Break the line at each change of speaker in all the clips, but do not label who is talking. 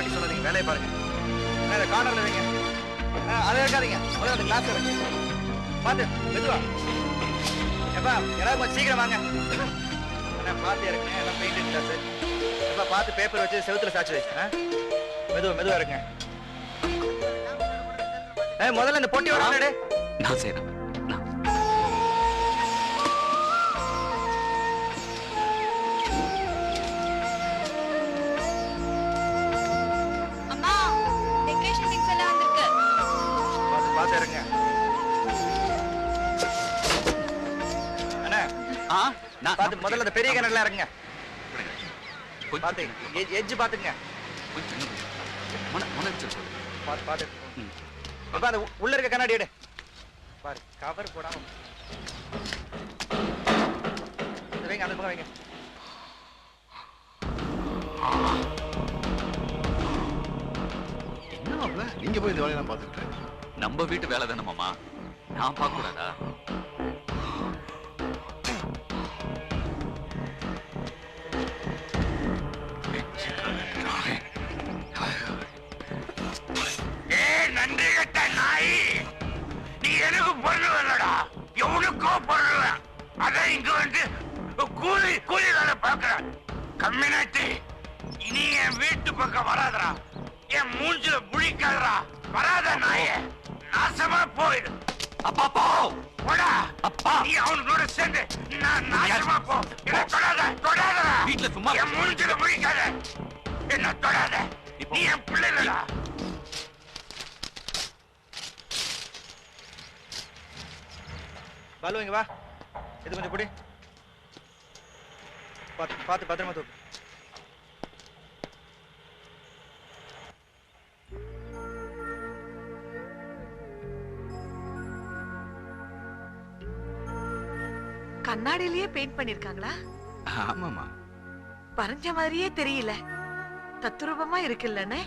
வாட்டி சொல்லாதீங்க, வேலையை பாருங்க. அதை கார்னர்ல வைங்க. அதை இருக்காதீங்க, முதல்ல அந்த கிளாஸ் வைங்க. பார்த்து மெதுவா. எப்பா யாராவது கொஞ்சம் சீக்கிரம் வாங்க. பார்த்து இருக்குங்க, எல்லாம் பெயிண்ட் கிளாஸ். எப்பா பார்த்து பேப்பர் வச்சு செவுத்துல சாச்சு வை. மெதுவா மெதுவா இருக்குங்க. முதல்ல இந்த பொட்டி வரானே
நான் செய்யறேன்.
முதல்ல அந்த பெரிய கிணறுல இறங்குங்க. பாத்து எட்ஜ் பாத்துங்க. பாத்து அந்த உள்ள இருக்க கண்ணாடி எடு. பாரு கவர் போடாம வைங்க, அந்த பக்கம் வைங்க.
என்ன நீங்க போய் இந்த வேலையெல்லாம் பார்த்துட்டு
நம்ம வீட்டு வேலை தானே மாமா, நான் பார்க்க கூடாதா?
நன்றி கட்ட நாய், நீ எனக்கு பொருள் இல்லடா, எவனுக்கோ பொருள். அதான் இங்க வந்து கூலி கூலி வேலை பார்க்கிற கம்யூனிட்டி. இனி என் வீட்டு பக்கம் வராதரா, என் மூஞ்சில புழிக்காதரா. வராத நாய, நாசமா போயிடு.
அப்பா போ
போடா. அப்பா நீ அவனோட சேர்ந்து நான் நாசமா போ. என்ன தொடாத, தொடாதடா.
வீட்டுல சும்மா
என் மூஞ்சில புழிக்காத, என்ன தொடாத. நீ என் பிள்ளை இல்லடா.
பாலு இங்க வா, இது கொஞ்சம் பிடி. பார்த்து பார்த்து பத்திரமா தூக்கு.
கண்ணாடியிலேயே பெயிண்ட் பண்ணிருக்காங்களா?
ஆமாமா,
பறஞ்ச மாதிரியே தெரியல, தத்துரூபமா இருக்குல்லன்னு.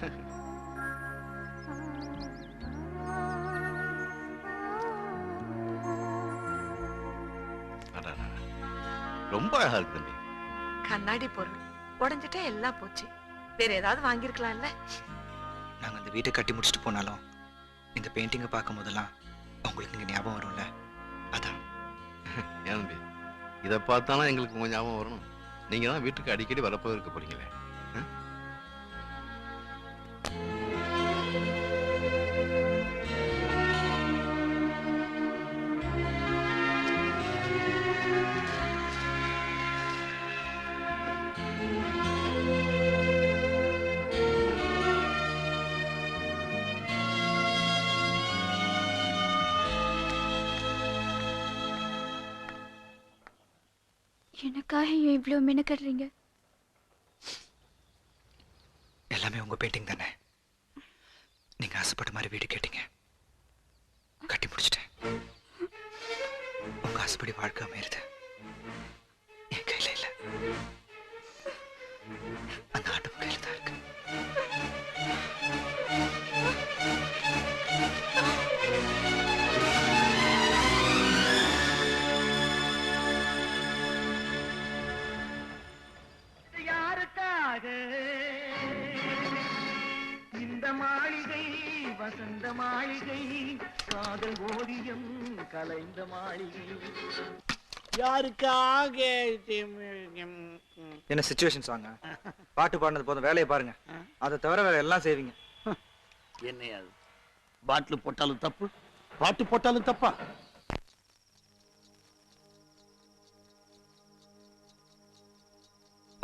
ரொம்ப அழகா இருக்கு தம்பி.
கண்ணாடி பொருள் உடைஞ்சிட்டா எல்லாம் போச்சு. வேற ஏதாவது வாங்கிருக்கலாம்ல.
நாங்க அந்த வீட்டை கட்டி முடிச்சுட்டு போனாலும் இந்த பெயிண்டிங்கை பார்க்கும் போதெல்லாம் உங்களுக்கு இங்க ஞாபகம் வரும்ல, அதான்.
ஏன் தம்பி, இதை பார்த்தாலும் எங்களுக்கு உங்க ஞாபகம் வரணும். நீங்க தான் வீட்டுக்கு அடிக்கடி வரப்போ இருக்க போறீங்களே.
எனக்காக ஏன் இவ்வளவு மெனக்கடுறீங்க?
எல்லாமே உங்க பெயிண்டிங் தானே. நீங்க ஆசைப்பட்ட மாதிரி வீடு கேட்டீங்க, கட்டி முடிச்சிட்டேன். உங்க ஆசைப்படி வாழ்க்கை அமையுது என் கையில இல்ல, அந்த ஆண்டவன் கையில தான் இருக்கு.
இந்த மாளிகை வசந்த மாளிகை, காதல் ஓவியம் கலைந்த மாளிகை. யாருக்காக?
என்ன சிச்சுவேஷன் சாங்க? பாட்டு பாடினது போதும், வேலையை பாருங்க. அதை தவிர வேற எல்லாம் செய்வீங்க.
என்னையாது பாட்டில் போட்டாலும் தப்பு, பாட்டு போட்டாலும் தப்பா?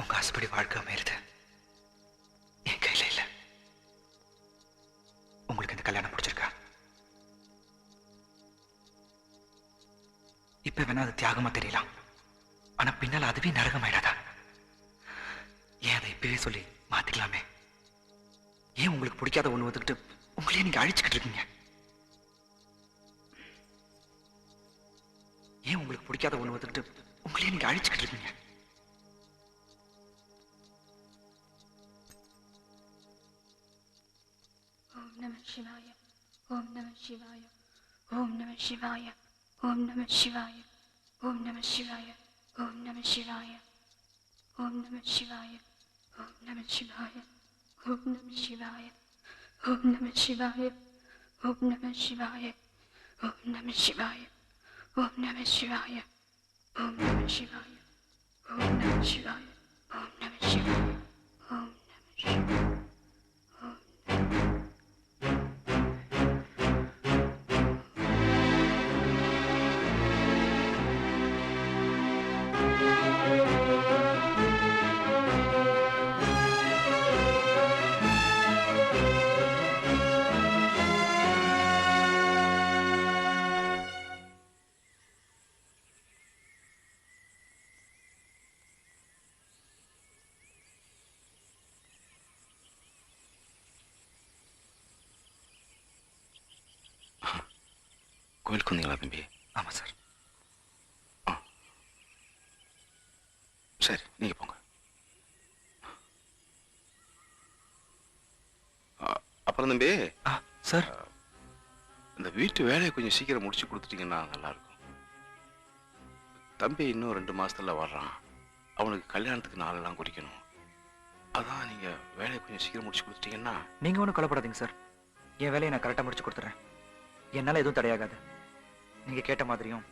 உங்க ஆசைப்படி வாழ்க்கை அமையுது என் கையில இல்ல. உங்களுக்கு இந்த கல்யாணம் பிடிச்சிருக்கா? இப்ப வேணா அது தியாகமா தெரியலாம், ஆனா பின்னால அதுவே நரகமாயிடாதா? ஏன் அதை இப்பவே சொல்லி மாத்திக்கலாமே? ஏன் உங்களுக்கு பிடிக்காத ஒண்ணு ஒதுக்கிட்டு உங்களையே நீங்க அழிச்சுக்கிட்டு இருக்கீங்க? ஏன் உங்களுக்கு பிடிக்காத ஒண்ணு ஒதுக்கிட்டு உங்களையே நீங்க அழிச்சுக்கிட்டு இருக்கீங்க?
ஓம் நம சிவாய, ஓம் நம சிவாய, ஓம் நம சிவாய, ஓம் நம சிவாய, ஓம் நம சிவாய, ஓம் நம சிவாய, ஓம் நம சிவாய, ஓம் நம சிவாய, Om Namah Shivaya. Om Namah Shivaya. Om Namah Shivaya. Om Namah Shivaya. Om Namah Shivaya. Om Namah Shivaya. Om Namah Shivaya. Om Namah Shivaya. Om Namah Shivaya.
கோயிலுக்கு வந்தீங்களா தம்பி?
ஆமா சார்.
சரி, நீங்க போங்க. அப்புறம் தம்பி,
சார்,
இந்த வீட்டு வேலையை கொஞ்சம் சீக்கிரம் முடிச்சு கொடுத்துட்டீங்கன்னா நல்லா இருக்கும். தம்பி இன்னும் 2 மாசத்துல வர்றான். அவனுக்கு கல்யாணத்துக்கு நாளெல்லாம் குறிக்கணும். அதான் நீங்க வேலையை கொஞ்சம் சீக்கிரம் முடிச்சு கொடுத்துட்டீங்கன்னா.
நீங்க ஒன்றும் கவலைப்படாதீங்க சார். என் வேலையை நான் கரெக்டாக முடிச்சு கொடுத்துறேன். என்னால் எதுவும் தடையாகாது. நீங்க கேட்ட மாதிரியும்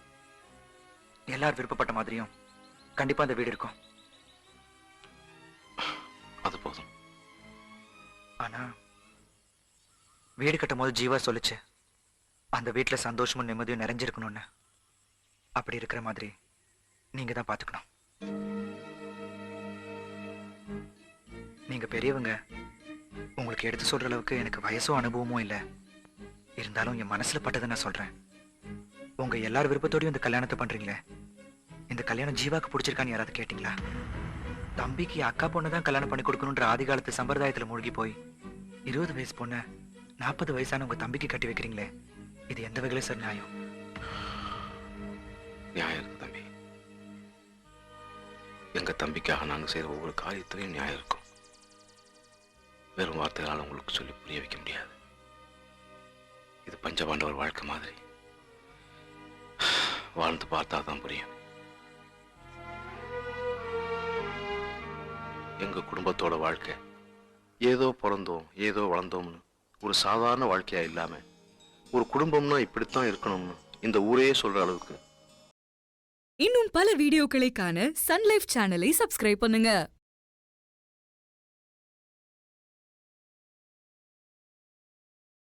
எல்லாரும் விருப்பப்பட்ட மாதிரியும் கண்டிப்பா அந்த வீடு இருக்கும்.
அது போதும்.
ஆனா வீடு கட்டும் போது ஜீவா சொல்லுச்சு, அந்த வீட்டுல சந்தோஷமும் நிம்மதியும் நிறைஞ்சிருக்கணும்னு. அப்படி இருக்கிற மாதிரி நீங்க தான் பாத்துக்கணும். நீங்க பெரியவங்க, உங்களுக்கு எடுத்து சொல்ற அளவுக்கு எனக்கு வயசோ அனுபவமும் இல்லை. இருந்தாலும் என் மனசுல பட்டதை நான் சொல்றேன். உங்க எல்லார் விருப்பத்தோடையும் இந்த கல்யாணத்தை பண்றீங்களே, இந்த கல்யாணம் ஜீவாக்கு பிடிச்சிருக்கான்னு யாராவது கேட்டீங்களா? தம்பிக்கு அக்கா பொண்ணு தான் கல்யாணம் பண்ணி கொடுக்கணுன்ற ஆதி காலத்து சம்பிரதாயத்துல மூழ்கி போய் 20 வயசு பொண்ணு 40 வயசான உங்க தம்பிக்கு கட்டி வைக்கிறீங்களே, இது எந்த வகையில சார் நியாயம்?
நியாயம் இருக்கு தம்பி. எங்க தம்பிக்காக நாங்க செய்யற ஒவ்வொரு காரியத்திலையும் நியாயம் இருக்கும். வெறும் வார்த்தைகளால் உங்களுக்கு சொல்லி புரிய வைக்க முடியாது. இது பஞ்சபாண்டவர் வாழ்க்கை மாதிரி. வாழ்ந்து பார்த்தா தான் புரியும். எங்க குடும்பத்தோட வாழ்க்கை ஏதோ பிறந்தோம் ஏதோ வளர்ந்தோம்னு ஒரு சாதாரண வாழ்க்கையா இல்லாம ஒரு குடும்பம்னா இப்படித்தான் இருக்கணும்னு இந்த ஊரே சொல்ற அளவுக்கு.
இன்னும் பல வீடியோக்களை காண சன் லைஃப் சேனலை சப்ஸ்கிரைப் பண்ணுங்க.